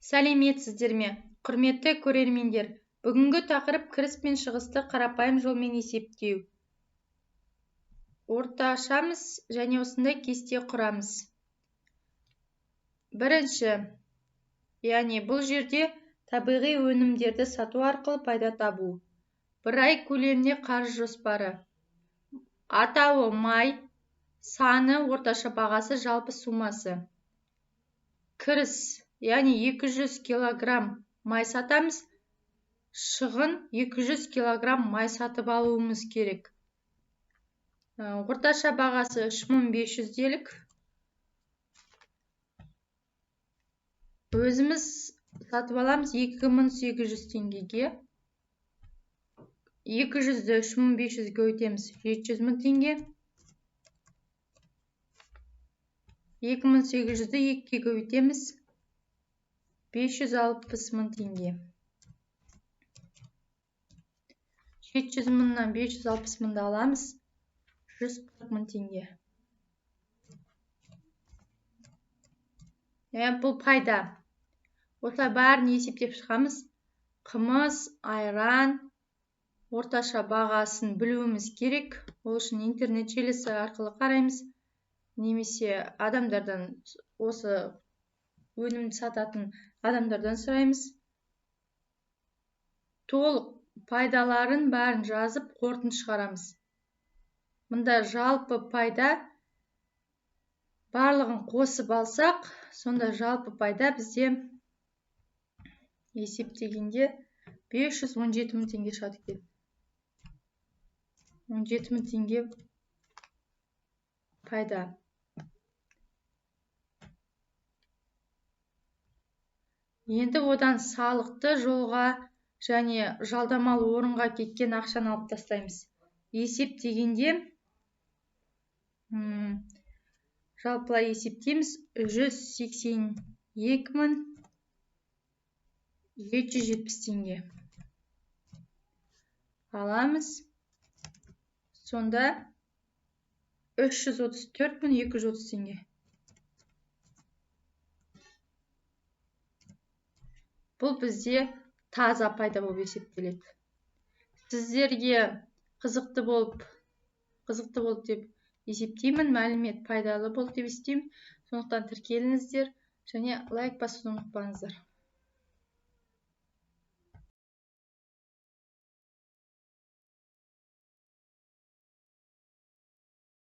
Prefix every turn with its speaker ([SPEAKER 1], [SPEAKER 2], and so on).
[SPEAKER 1] Сәлеметсіздер ме, құрметті көрермендер? Бүгінгі тақырып кіріс пен шығысты қарапайым жолмен есептеу. Орташамыз және осындай кесте құрамыз. Бірінші, яғни бұл жерде табиғи өнімдерді сату арқылы пайда табу. Бір ай көлемінде қаржы жоспары. Атауы май, саны, орташа бағасы, жалпы сумасы. Кіріс, яғни 200 килограмм май сатамыз, шығын 200 килограмм май сатып алуымыз керек. Орташа бағасы 3500 делік. Өзіміз сатып аламыз 2800 теңгеге. 200-ді 3500-ге өтеміз 700 мың теңге. 2800-ді 2-ге өтеміз 560 мың теңге. 700 мыңнан 560 мыңды аламыз 140 мың теңге. Бұл пайда. Осылай бәрін есептеп шығамыз. Қымыз, айран, орташа бағасын білуіміз керек. Ол үшін интернет желісі арқылы қараймыз. Немесе адамдардан, осы өнімді сататын адамдардан сұраймыз. Толық пайдаларын бәрін жазып, қорытынды шығарамыз. Мұнда жалпы пайда, барлығын қосып алсақ, сонда жалпы пайда бізде есептегенде 517 мың теңге шығады екен. 17 мың теңге пайда. Енді одан салықты, жолға және жалдамалы орынға кеткен ақшаны алып тастаймыз. Есептегенде жалпылай есептейміз 182 мың 770 теңге. Аламыз. Сонда 334 мың 230 теңге. Бұл бізде таза пайда болып есептеледі. Сіздерге қызықты болып деп есептеймін, мәлімет пайдалы болды деп есептеймін. Сондықтан тіркеліңіздер және лайк басуды ұмытпаңыздар.